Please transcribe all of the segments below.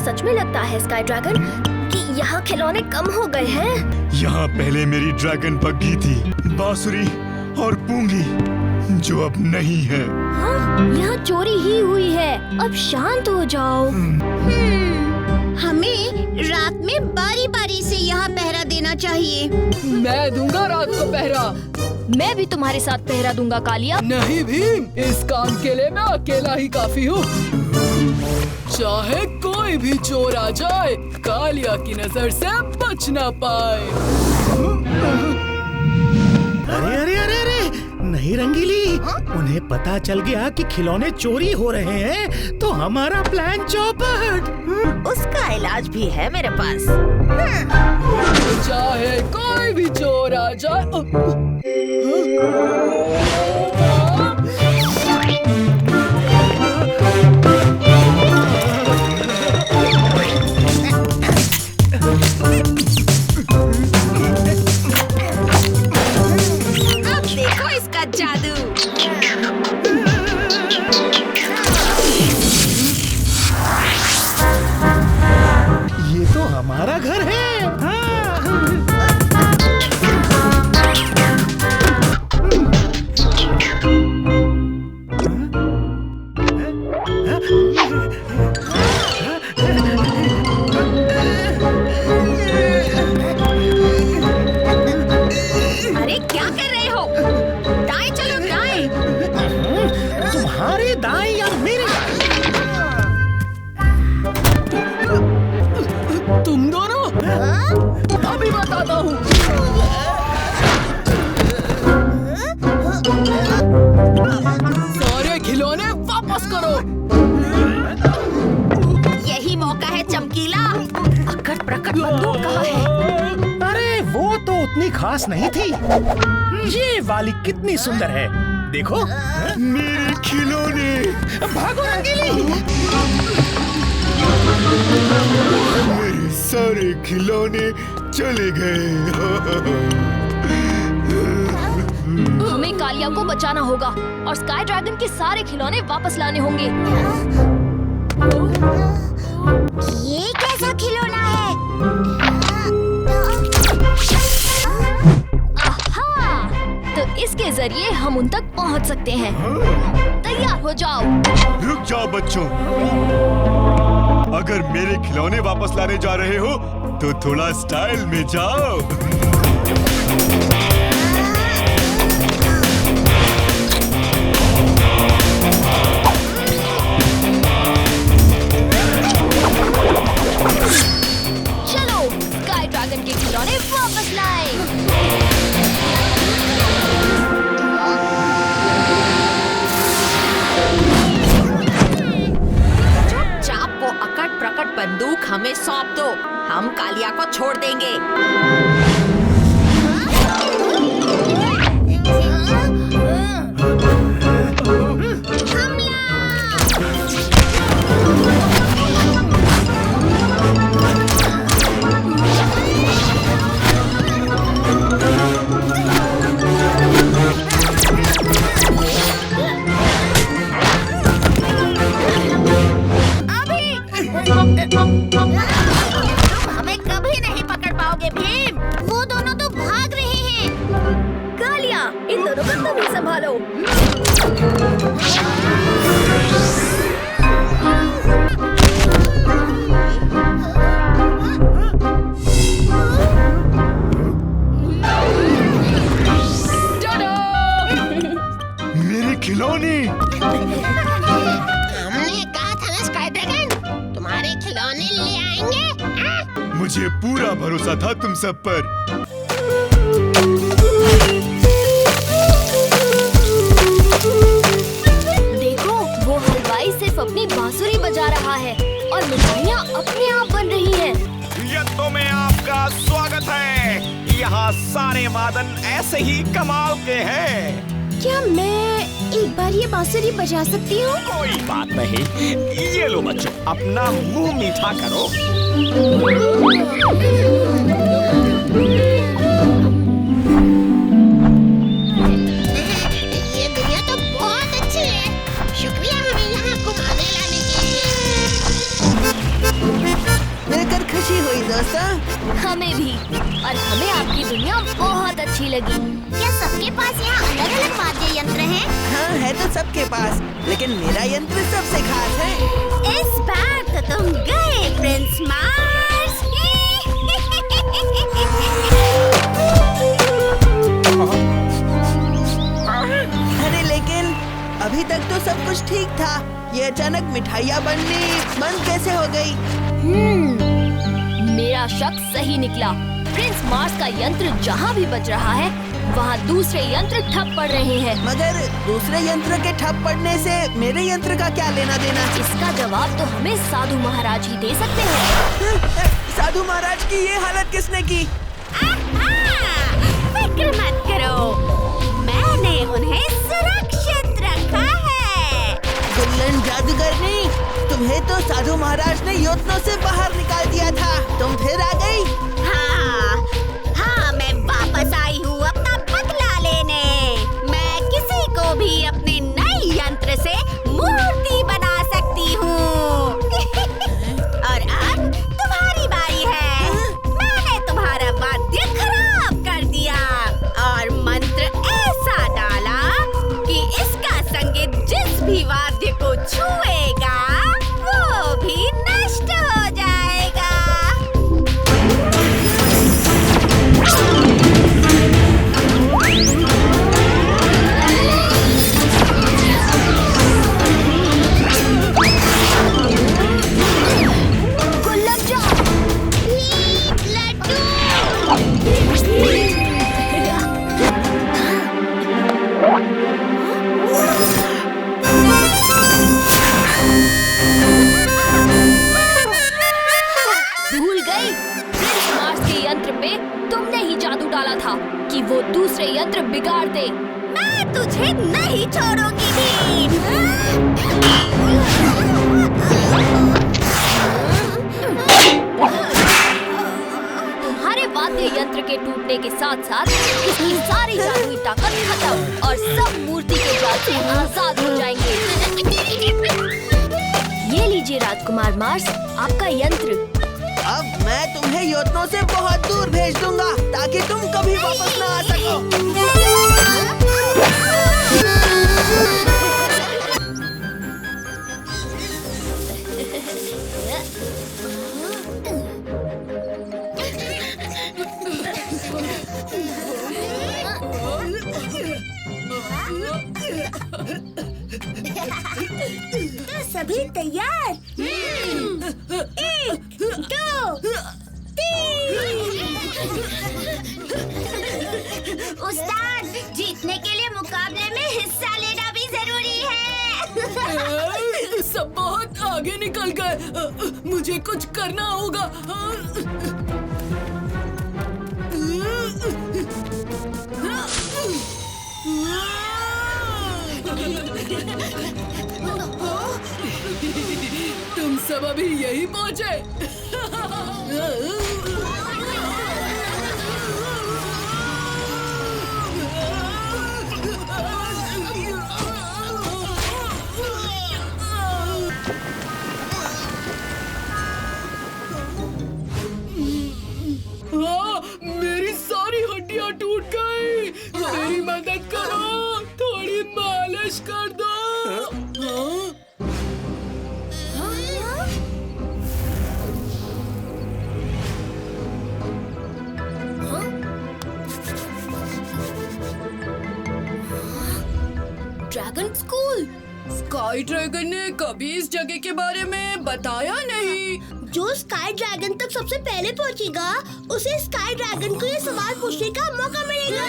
सच में लगता है स्काई ड्रैगन कि यहाँ खिलौने कम हो गए हैं। यहाँ पहले मेरी ड्रैगन पग्गी थी, बांसुरी और पूंगी, जो अब नहीं है। हाँ, यहाँ चोरी ही हुई है। अब शांत हो जाओ। हमें रात में बारी बारी से यहाँ पहरा देना चाहिए। मैं दूंगा रात को पहरा। मैं भी तुम्हारे साथ पहरा दूंगा कालिया। नहीं भीम, इस काम के लिए मैं अकेला ही काफी हूँ। चाहे कोई भी चोर आ जाए, कालिया की नजर से बच ना पाए। अरे अरे अरे अरे, नहीं रंगीली, उन्हें पता चल गया कि खिलौने चोरी हो रहे हैं, तो हमारा प्लान चौपट। उसका इलाज भी है मेरे पास। चाहे कोई भी चोर आ जाए। अब देखो इसका जादू। ये तो हमारा घर है। हाँ। अरे क्या कर रहे हो? दाएं चलो, दाएं। तुम्हारे दाएं या मेरे? तुम दोनों? अभी बताता हूँ। सारे खिलौने वापस करो। यही मौका है चमकीला। अकड़ प्रकट बंदूक कहाँ है? अरे वो तो उतनी खास नहीं थी। ये वाली कितनी सुंदर है, देखो। मेरे खिलौने! भागो रंगीली। मेरे सारे खिलौने चले गए। हमें कालिया को बचाना होगा और स्काई ड्रैगन के सारे खिलौने वापस लाने होंगे। ये कैसा खिलौना है? आहा! तो इसके जरिए हम उन तक पहुंच सकते हैं। तैयार हो जाओ। रुक जाओ बच्चों, अगर मेरे खिलौने वापस लाने जा रहे हो तो थोड़ा स्टाइल में जाओ। चलो स्काई ड्रैगन के खिलौने वापस लाएं। चुपचाप वो अकड़ प्रकट बंदूक हमें सौंप दो। हम कालिया को छोड़ देंगे। तुम हमें कभी नहीं पकड़ पाओगे भीम। वो दोनों तो भाग रहे हैं। कालिया, इन दोनों को तुम ही संभालो। मेरे खिलौने! हमने कहा था ना स्काई ड्रैगन, तुम्हारे खिलौने ले आएंगे। मुझे पूरा भरोसा था तुम सब पर। देखो, वो हलवाई सिर्फ अपनी बांसुरी बजा रहा है और मिठाइयाँ अपने आप बन रही हैं। यत्तो में आपका स्वागत है। यहाँ सारे वादन ऐसे ही कमाल के हैं। क्या मैं एक बार ये बांसुरी बजा सकती हूँ? कोई बात नहीं। ये लो बच्चों, अपना मुंह मीठा करो। ये दुनिया तो बहुत अच्छी है। शुक्रिया हमें यहाँ घुमाने लाने के लिए। हमें भी, और हमें आपकी दुनिया बहुत अच्छी लगी। क्या सबके पास यहाँ अलग-अलग वाद्य यंत्र हैं? हाँ है तो सबके पास, लेकिन मेरा यंत्र सबसे खास है। इस बार तो तुम गए प्रिंस मार्स। अरे लेकिन अभी तक तो सब कुछ ठीक था, ये अचानक मिठाइयाँ बननी बंद कैसे हो गई? मेरा शक सही निकला। प्रिंस मार्स का यंत्र जहाँ भी बज रहा है, वहाँ दूसरे यंत्र ठप पड़ रहे हैं। मगर दूसरे यंत्र के ठप पड़ने से मेरे यंत्र का क्या लेना देना? इसका जवाब तो हमें साधु महाराज ही दे सकते हैं। साधु महाराज की ये हालत किसने की? फिक्र मत करो, मैंने उन्हें सुरक्षित रखा है। गुल्लन जादूगरनी, तुम्हें तो साधु महाराज ने योतनों से बाहर निकाल दिया था, तुम फिर आ गई? हाँ, मैं वापस आई हूँ अपना बदला लेने। मैं किसी को भी अपने नए यंत्र से मूर्ति बना सकती हूँ। और अब तुम्हारी बारी है। मैंने तुम्हारा वाद्य खराब कर दिया और मंत्र ऐसा डाला कि इसका संगीत जिस भी वाद्य को छुएगा वो भी नष्ट हो जाएगा। भूल गई, प्रिंस मार्स के यंत्र पे तुमने ही जादू डाला था कि वो दूसरे यंत्र बिगाड़ दे। मैं तुझे नहीं छोड़ूंगी भीम। तुम्हारे वाद्य यंत्र के टूटने के साथ साथ इसकी सारी जादुई ताकत खत्म और सब मूर्ति के जाल से आजाद हो जाएंगे। ये लीजिए राजकुमार मार्स, आपका यंत्र। अब मैं तुम्हें योतनों से बहुत दूर भेज दूंगा ताकि तुम कभी वापस ना आ सको। तो सभी तैयार? 1, 2, 3। उस्ताद, जीतने के लिए मुकाबले में हिस्सा लेना भी जरूरी है। सब बहुत आगे निकल गए, मुझे कुछ करना होगा। तुम सब अभी यही पहुंचे? मेरी सारी हड्डियां टूट गई। मेरी मदद करो, थोड़ी मालिश कर दो। Dragon school. स्काई ड्रैगन ने कभी इस जगह के बारे में बताया नहीं। जो स्काई ड्रैगन तक सबसे पहले पहुंचेगा, उसे स्काई ड्रैगन को ये सवाल पूछने का मौका मिलेगा।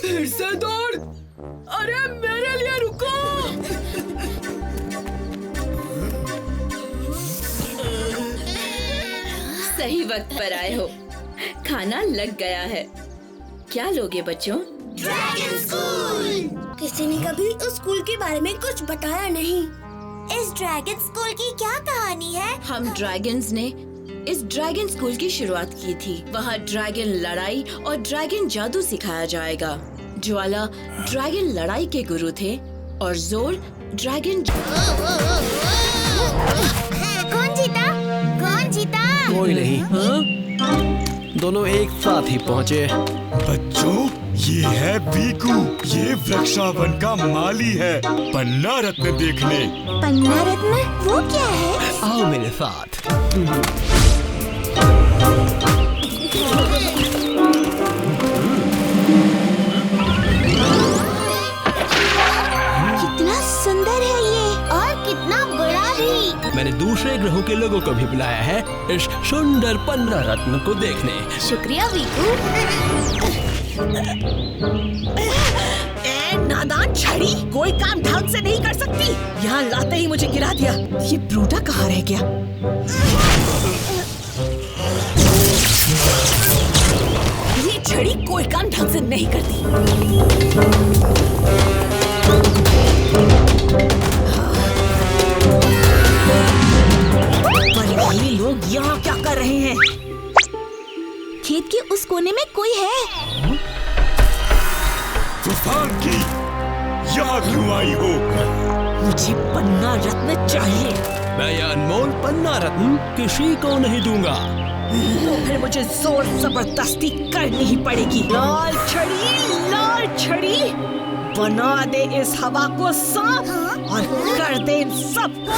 फिर से दौड़। अरे मेरे लिए रुको। सही वक्त पर आए हो, खाना लग गया है। क्या लोगे बच्चों? Dragon school. किसी ने कभी उस स्कूल के बारे में कुछ बताया नहीं। इस ड्रैगन स्कूल की क्या कहानी है? हम ड्रैगन्स ने इस ड्रैगन स्कूल की शुरुआत की थी। वहाँ ड्रैगन लड़ाई और ड्रैगन जादू सिखाया जाएगा। ज्वाला ड्रैगन लड़ाई के गुरु थे और जोर ड्रैगन कौन जीता? कौन जीता? कोई नहीं। हाँ? दोनों एक साथ ही पहुँचे। बच्चों, ये है बीकू। ये वृक्षावन का माली है। पन्ना रत्न देखने। पन्ना रत्न वो क्या है? आओ मेरे साथ। कितना सुंदर है ये और कितना बड़ा भी। मैंने दूसरे ग्रहों के लोगों को भी बुलाया है इस सुंदर पन्ना रत्न को देखने। शुक्रिया वीकू। नादान छड़ी, कोई काम ढंग से नहीं कर सकती। यहाँ लाते ही मुझे गिरा दिया। ये ब्रूटा कहाँ रह गया? ये छड़ी कोई काम ढंग से नहीं करती। पर ये लोग यहाँ क्या कर रहे हैं? खेत के उस कोने में कोई है। फुफांकी, यहाँ क्यों आई हो? मुझे पन्ना रत्न चाहिए। मैं ये अनमोल पन्ना रत्न किसी को नहीं दूंगा। तो फिर मुझे जोर जबरदस्ती करनी ही पड़ेगी। लाल छड़ी, बना दे इस हवा को साफ और कर दे इन सबको।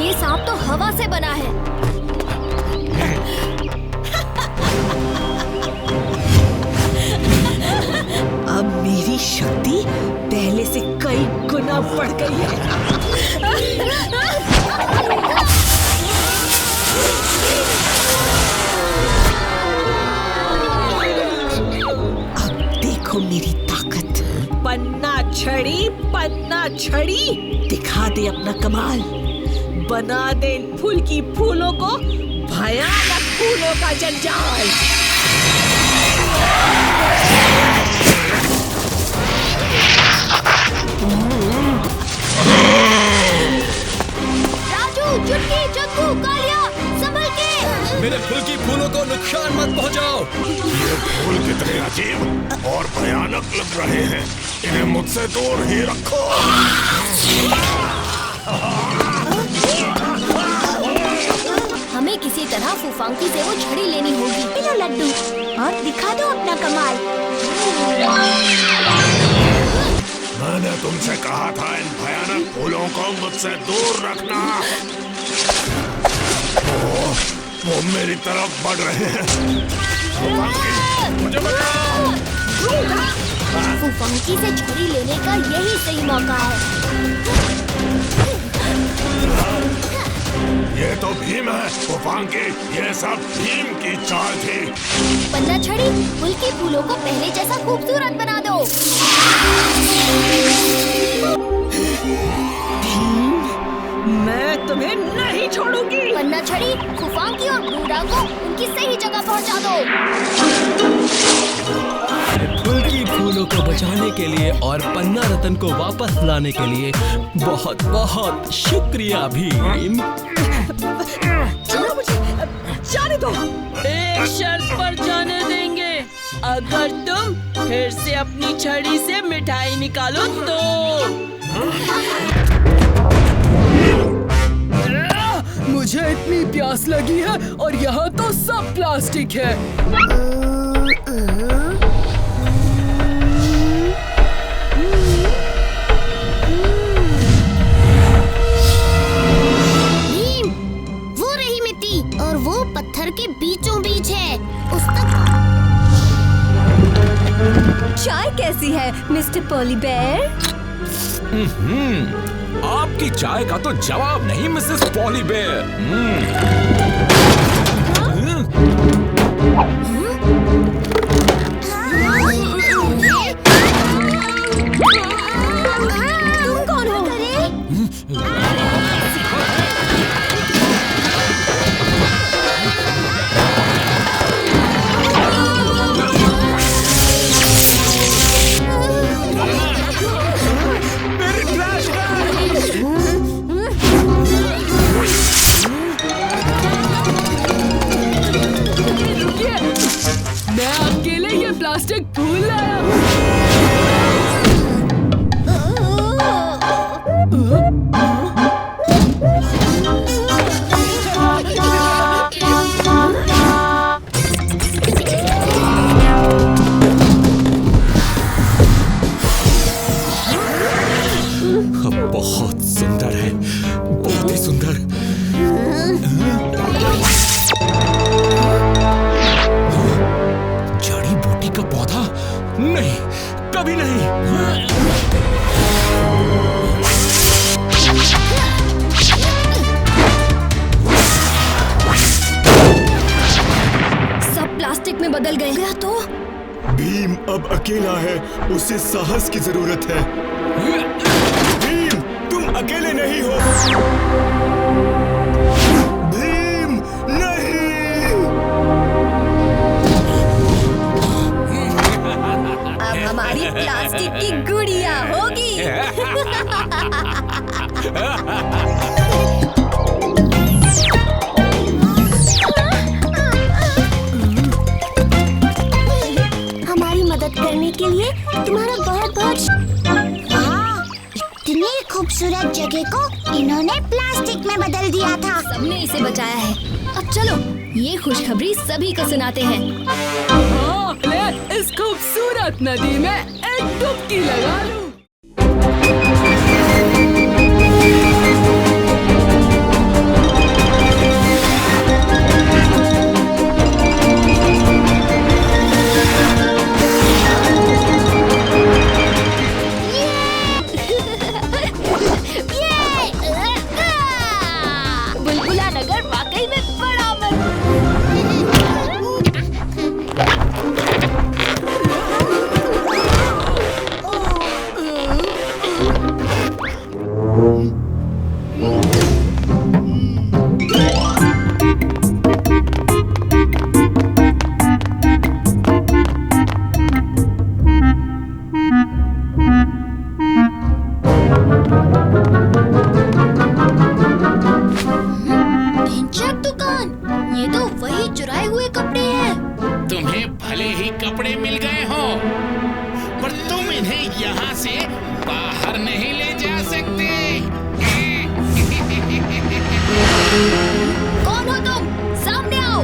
ये सांप तो हवा से बना है। अब मेरी शक्ति पहले से कई गुना बढ़ गई है। अब देखो मेरी ताकत। पन्ना छड़ी, दिखा दे अपना कमाल। बना दे इन फूल की फूलों को भयानक फूलों का जंजाल। राजू, चुटकी, चक्कू, कालिया, संभल के। मेरे फूल की फूलों को नुकसान मत पहुंचाओ। ये फूल कितने अजीब और भयानक लग रहे हैं। इन्हें मुझसे दूर ही रखो। हमें किसी तरह फूफांकी से वो छड़ी लेनी होगी। पिलो लड्डू और दिखा दो अपना कमाल। मैंने तुमसे कहा था इन भयानक फूलों को मुझसे दूर रखना। वो मेरी तरफ बढ़ रहे हैं। मुझे बचाओ। फूफांकी से छड़ी लेने का यही सही मौका है। ये तो भीम है फूफांकी, ये सब भीम की चाल थी। पन्ना छड़ी, फूल की फूलों को पहले जैसा खूबसूरत बना दो। मैं तुम्हें नहीं छोड़ूंगी। पन्ना छड़ी, फूफांकी और बूढ़ा को उनकी सही जगह पहुंचा दो। फूल की फूलों को बचाने के लिए और पन्ना रत्न को वापस लाने के लिए बहुत बहुत शुक्रिया भीम। छोड़ो मुझे, जाने दो। एक शर्त पर जाने देंगे, अगर तुम फिर से अपनी छड़ी से मिठाई निकालो तो। मुझे इतनी प्यास लगी है और यहाँ तो सब प्लास्टिक है। भीम, वो रही मिट्टी और वो पत्थर के बीचों बीच है। उस तक चाय कैसी है मिस्टर पॉली बेयर? आपकी चाय का तो जवाब नहीं मिसेस पॉली बेयर। तुम कौन हो? बहुत सुंदर है, बहुत ही सुंदर। जड़ी बूटी का पौधा? नहीं, कभी नहीं। सब प्लास्टिक में बदल गया तो? भीम अब अकेला है, उसे साहस की जरूरत है। भीम, तुम अकेले नहीं हो। भीम, नहीं। अब हमारी प्लास्टिक की गुड़िया होगी। हमारी मदद करने के लिए तुम्हारा बहुत बहुत इतनी खूबसूरत जगह को इन्होंने प्लास्टिक में बदल दिया था। सबने इसे बचाया है। अब चलो ये खुशखबरी सभी को सुनाते हैं। हाँ, ले इस खूबसूरत नदी में एक डुबकी लगा लूं। बुलबुला नगर वाकई में बड़ा दुकान, ये तो वही चुराए हुए कपड़े हैं। तुम्हें भले ही कपड़े मिल गए हो, पर तुम इन्हें यहाँ से बाहर नहीं ले जा सकते। कौन हो तुम? सामने आओ।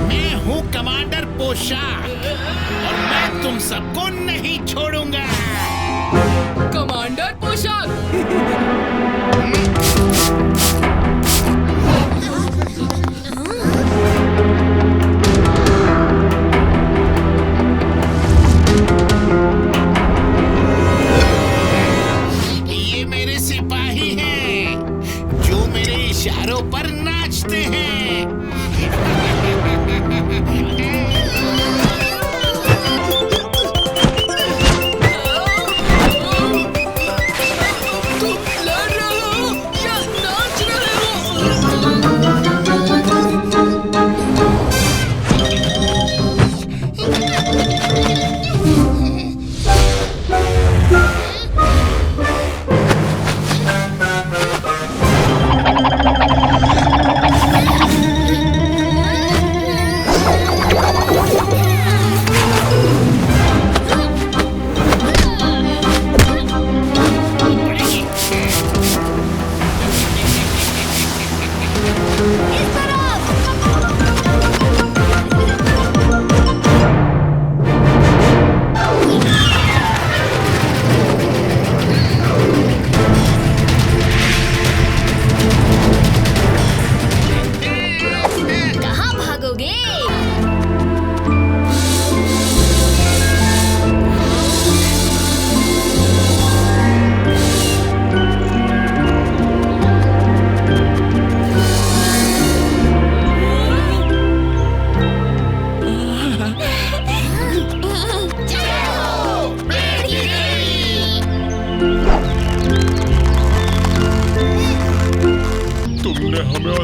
मैं हूँ कमांडर पोशाक और मैं तुम सबको नहीं छोड़ूंगा। कमांडर पोशाक। ये मेरे सिपाही हैं, जो मेरे इशारों पर नाचते हैं।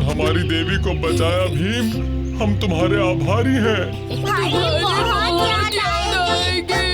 हमारी देवी को बचाया भीम, हम तुम्हारे आभारी हैं। बहुत याद आएगी।